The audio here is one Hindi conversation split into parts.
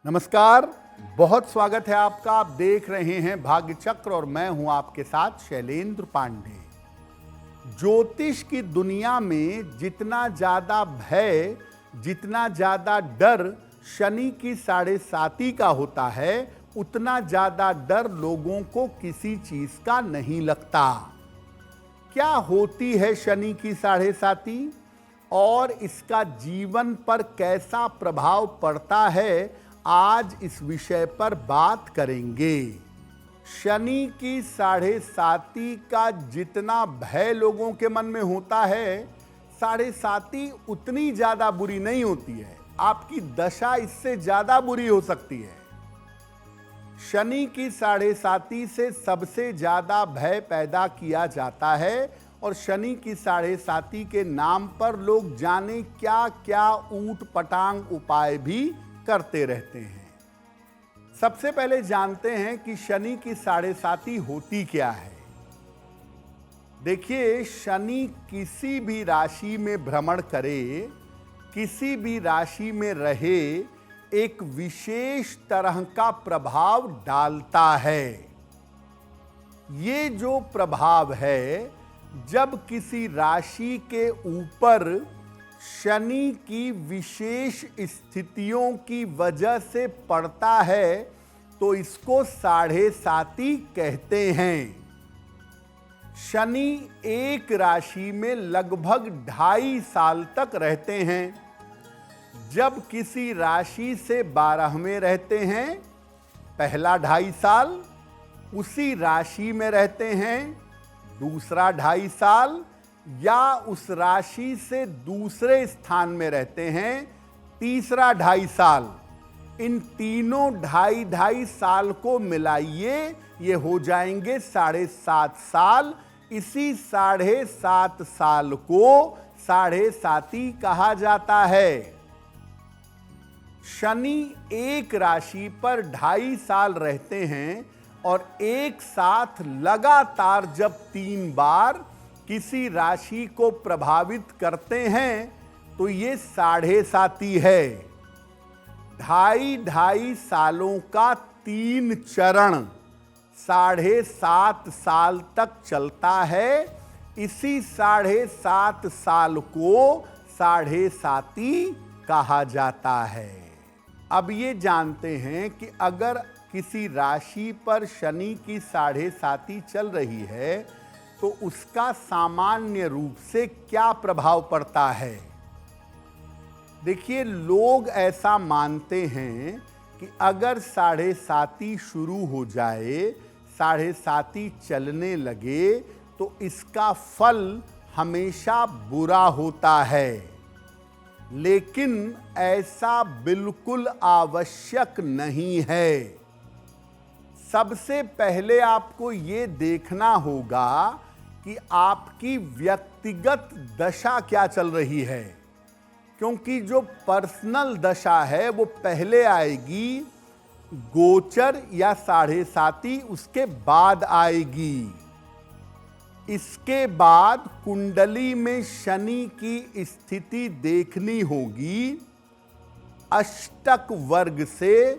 नमस्कार, बहुत स्वागत है आपका। आप देख रहे हैं भाग्य चक्र और मैं हूं आपके साथ शैलेंद्र पांडे। ज्योतिष की दुनिया में जितना ज्यादा भय, जितना ज्यादा डर शनि की 7.5 का होता है, उतना ज्यादा डर लोगों को किसी चीज का नहीं लगता। क्या होती है शनि की 7.5 और इसका जीवन पर कैसा प्रभाव पड़ता है, आज इस विषय पर बात करेंगे। शनि की 7.5 का जितना भय लोगों के मन में होता है, 7.5 उतनी ज्यादा बुरी नहीं होती है। आपकी दशा इससे ज्यादा बुरी हो सकती है। शनि की 7.5 से सबसे ज्यादा भय पैदा किया जाता है और शनि की 7.5 के नाम पर लोग जाने क्या क्या ऊट पटांग उपाय भी करते रहते हैं। सबसे पहले जानते हैं कि शनि की 7.5 होती क्या है। देखिए, शनि किसी भी राशि में भ्रमण करे, किसी भी राशि में रहे, एक विशेष तरह का प्रभाव डालता है। ये जो प्रभाव है, जब किसी राशि के ऊपर शनि की विशेष स्थितियों की वजह से पड़ता है, तो इसको 7.5 कहते हैं। शनि एक राशि में लगभग 2.5 साल तक रहते हैं। जब किसी राशि से 12वें रहते हैं, पहला 2.5 साल, उसी राशि में रहते हैं दूसरा 2.5 साल, या उस राशि से दूसरे स्थान में रहते हैं तीसरा 2.5 साल। इन तीनों 2.5 साल को मिलाइए, ये हो जाएंगे 7.5 साल। इसी 7.5 साल को 7.5 कहा जाता है। शनि एक राशि पर 2.5 साल रहते हैं और एक साथ लगातार जब 3 बार किसी राशि को प्रभावित करते हैं, तो ये 7.5 है। 2.5 सालों का 3 चरण 7.5 साल तक चलता है। इसी 7.5 साल को 7.5 कहा जाता है। अब ये जानते हैं कि अगर किसी राशि पर शनि की 7.5 चल रही है, तो उसका सामान्य रूप से क्या प्रभाव पड़ता है। देखिए, लोग ऐसा मानते हैं कि अगर 7.5 शुरू हो जाए, 7.5 चलने लगे, तो इसका फल हमेशा बुरा होता है। लेकिन ऐसा बिल्कुल आवश्यक नहीं है। सबसे पहले आपको ये देखना होगा कि आपकी व्यक्तिगत दशा क्या चल रही है, क्योंकि जो पर्सनल दशा है वो पहले आएगी, गोचर या 7.5 उसके बाद आएगी। इसके बाद कुंडली में शनि की स्थिति देखनी होगी। अष्टक वर्ग से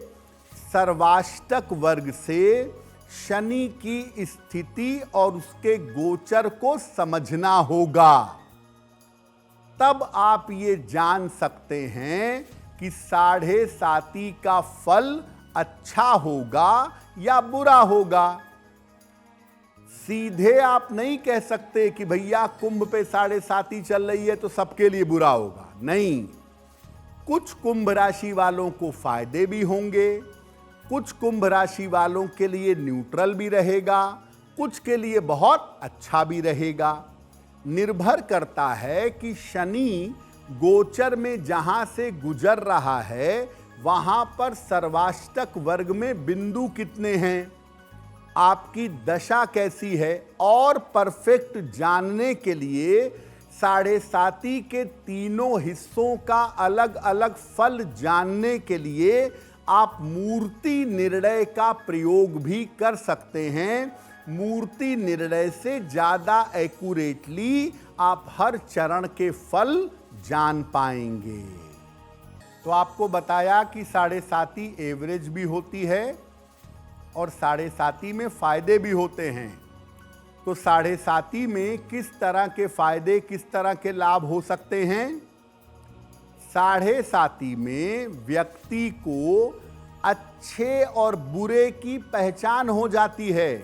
सर्वाष्टक वर्ग से शनि की स्थिति और उसके गोचर को समझना होगा। तब आप ये जान सकते हैं कि 7.5 का फल अच्छा होगा या बुरा होगा। सीधे आप नहीं कह सकते कि भैया कुंभ पे 7.5 चल रही है तो सबके लिए बुरा होगा। नहीं, कुछ कुंभ राशि वालों को फायदे भी होंगे, कुछ कुंभ राशि वालों के लिए न्यूट्रल भी रहेगा, कुछ के लिए बहुत अच्छा भी रहेगा। निर्भर करता है कि शनि गोचर में जहां से गुजर रहा है, वहां पर सर्वाष्टक वर्ग में बिंदु कितने हैं, आपकी दशा कैसी है, और परफेक्ट जानने के लिए 7.5 के तीनों हिस्सों का अलग अलग फल जानने के लिए आप मूर्ति निर्णय का प्रयोग भी कर सकते हैं। मूर्ति निर्णय से ज़्यादा एक्यूरेटली आप हर चरण के फल जान पाएंगे। तो आपको बताया कि 7.5 एवरेज भी होती है और 7.5 में फायदे भी होते हैं। तो 7.5 में किस तरह के फायदे, किस तरह के लाभ हो सकते हैं? 7.5 में व्यक्ति को अच्छे और बुरे की पहचान हो जाती है।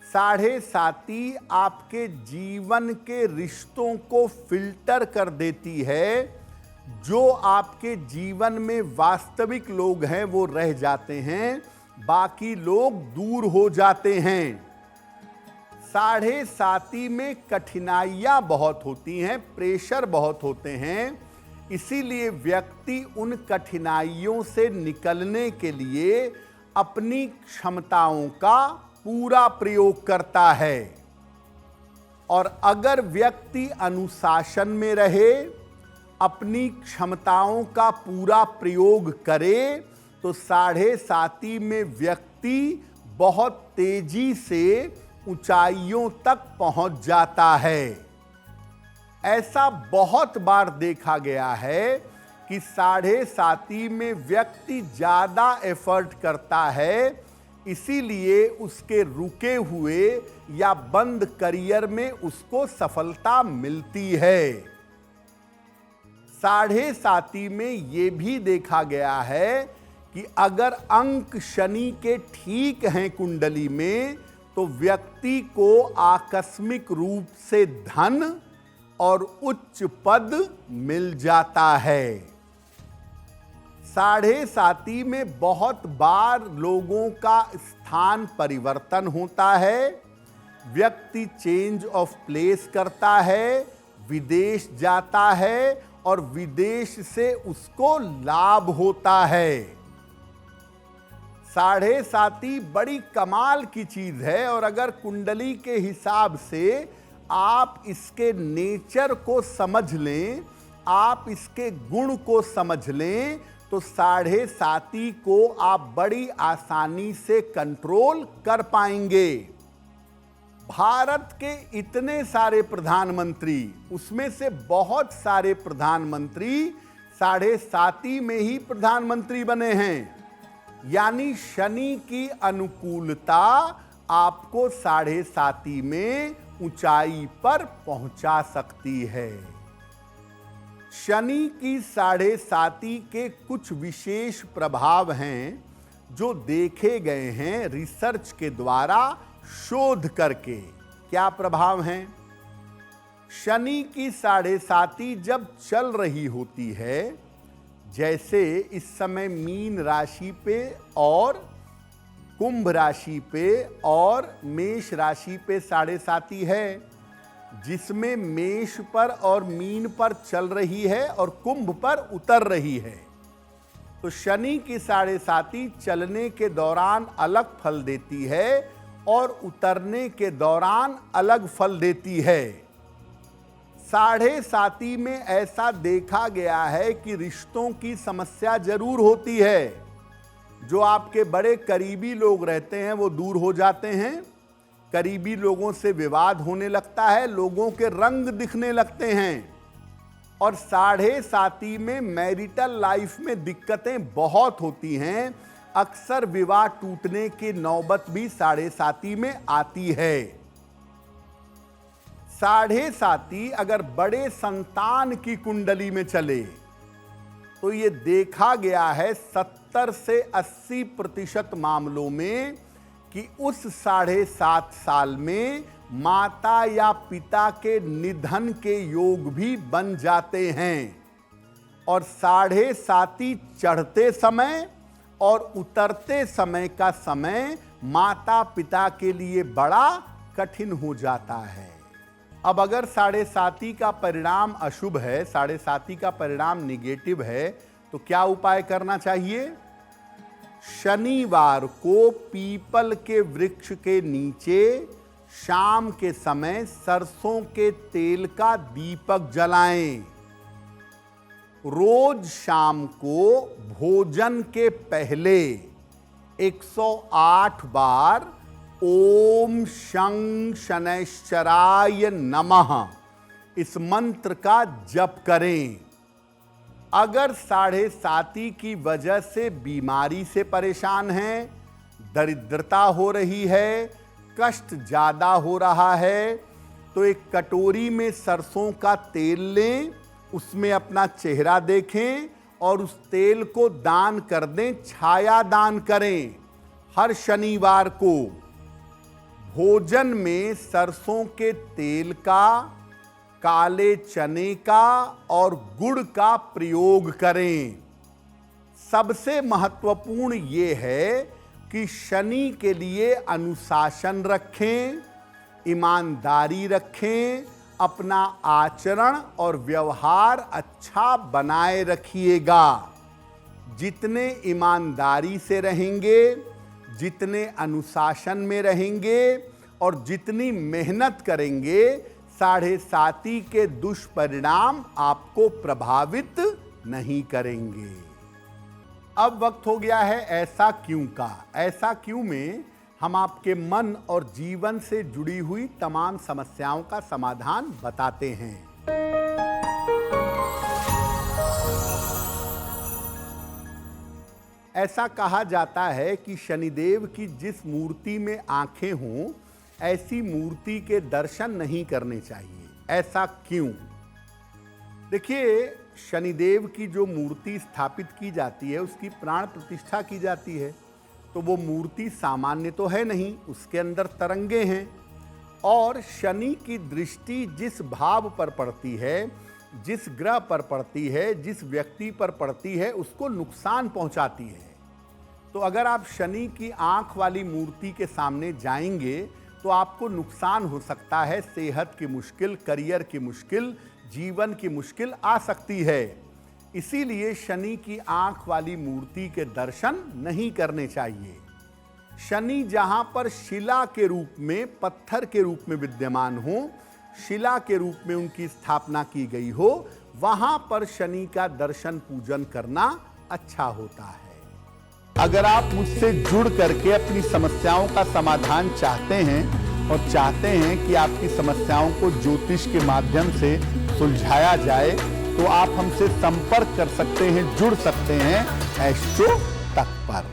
7.5 आपके जीवन के रिश्तों को फिल्टर कर देती है। जो आपके जीवन में वास्तविक लोग हैं वो रह जाते हैं, बाकी लोग दूर हो जाते हैं। 7.5 में कठिनाइयां बहुत होती हैं, प्रेशर बहुत होते हैं, इसीलिए व्यक्ति उन कठिनाइयों से निकलने के लिए अपनी क्षमताओं का पूरा प्रयोग करता है। और अगर व्यक्ति अनुशासन में रहे, अपनी क्षमताओं का पूरा प्रयोग करे, तो 7.5 में व्यक्ति बहुत तेजी से ऊंचाइयों तक पहुंच जाता है। ऐसा बहुत बार देखा गया है कि 7.5 में व्यक्ति ज्यादा एफर्ट करता है, इसीलिए उसके रुके हुए या बंद करियर में उसको सफलता मिलती है। 7.5 में यह भी देखा गया है कि अगर अंक शनि के ठीक हैं कुंडली में, तो व्यक्ति को आकस्मिक रूप से धन और उच्च पद मिल जाता है। 7.5 में बहुत बार लोगों का स्थान परिवर्तन होता है, व्यक्ति चेंज ऑफ प्लेस करता है, विदेश जाता है और विदेश से उसको लाभ होता है। 7.5 बड़ी कमाल की चीज है और अगर कुंडली के हिसाब से आप इसके नेचर को समझ लें, आप इसके गुण को समझ लें, तो 7.5 को आप बड़ी आसानी से कंट्रोल कर पाएंगे। भारत के इतने सारे प्रधानमंत्री, उसमें से बहुत सारे प्रधानमंत्री 7.5 में ही प्रधानमंत्री बने हैं। यानी शनि की अनुकूलता आपको 7.5 में ऊंचाई पर पहुंचा सकती है। शनि की 7.5 के कुछ विशेष प्रभाव हैं जो देखे गए हैं रिसर्च के द्वारा, शोध करके। क्या प्रभाव हैं? शनि की 7.5 जब चल रही होती है, जैसे इस समय मीन राशि पे और कुंभ राशि पे और मेष राशि पे 7.5 है, जिसमें मेष पर और मीन पर चल रही है और कुंभ पर उतर रही है। तो शनि की 7.5 चलने के दौरान अलग फल देती है और उतरने के दौरान अलग फल देती है। 7.5 में ऐसा देखा गया है कि रिश्तों की समस्या जरूर होती है। जो आपके बड़े करीबी लोग रहते हैं वो दूर हो जाते हैं, करीबी लोगों से विवाद होने लगता है, लोगों के रंग दिखने लगते हैं। और 7.5 में मैरिटल लाइफ में दिक्कतें बहुत होती हैं, अक्सर विवाह टूटने की नौबत भी 7.5 में आती है। 7.5 अगर बड़े संतान की कुंडली में चले तो ये देखा गया है 70 से 80% मामलों में कि उस 7.5 साल में माता या पिता के निधन के योग भी बन जाते हैं। और 7.5 चढ़ते समय और उतरते समय का समय माता पिता के लिए बड़ा कठिन हो जाता है। अब अगर 7.5 का परिणाम अशुभ है, 7.5 का परिणाम निगेटिव है, तो क्या उपाय करना चाहिए? शनिवार को पीपल के वृक्ष के नीचे शाम के समय सरसों के तेल का दीपक जलाएं। रोज शाम को भोजन के पहले 108 बार ओम शं शनैश्चराय नमः इस मंत्र का जप करें। अगर 7.5 की वजह से बीमारी से परेशान हैं, दरिद्रता हो रही है, कष्ट ज्यादा हो रहा है, तो एक कटोरी में सरसों का तेल लें, उसमें अपना चेहरा देखें और उस तेल को दान कर दें, छाया दान करें। हर शनिवार को भोजन में सरसों के तेल का, काले चने का और गुड़ का प्रयोग करें। सबसे महत्वपूर्ण ये है कि शनि के लिए अनुशासन रखें, ईमानदारी रखें, अपना आचरण और व्यवहार अच्छा बनाए रखिएगा। जितने ईमानदारी से रहेंगे, जितने अनुशासन में रहेंगे और जितनी मेहनत करेंगे, 7.5 के दुष्परिणाम आपको प्रभावित नहीं करेंगे। अब वक्त हो गया है ऐसा क्यों का। ऐसा क्यों में हम आपके मन और जीवन से जुड़ी हुई तमाम समस्याओं का समाधान बताते हैं। ऐसा कहा जाता है कि शनिदेव की जिस मूर्ति में आंखें हों, ऐसी मूर्ति के दर्शन नहीं करने चाहिए। ऐसा क्यों? देखिए, शनिदेव की जो मूर्ति स्थापित की जाती है, उसकी प्राण प्रतिष्ठा की जाती है, तो वो मूर्ति सामान्य तो है नहीं, उसके अंदर तरंगे हैं और शनि की दृष्टि जिस भाव पर पड़ती है, जिस ग्रह पर पड़ती है, जिस व्यक्ति पर पड़ती है, उसको नुकसान पहुंचाती है। तो अगर आप शनि की आंख वाली मूर्ति के सामने जाएंगे तो आपको नुकसान हो सकता है, सेहत की मुश्किल, करियर की मुश्किल, जीवन की मुश्किल आ सकती है। इसीलिए शनि की आंख वाली मूर्ति के दर्शन नहीं करने चाहिए। शनि जहां पर शिला के रूप में, पत्थर के रूप में विद्यमान हो, शिला के रूप में उनकी स्थापना की गई हो, वहां पर शनि का दर्शन पूजन करना अच्छा होता है। अगर आप मुझसे जुड़ करके अपनी समस्याओं का समाधान चाहते हैं और चाहते हैं कि आपकी समस्याओं को ज्योतिष के माध्यम से सुलझाया जाए, तो आप हमसे संपर्क कर सकते हैं, जुड़ सकते हैं एस्ट्रो तक पर।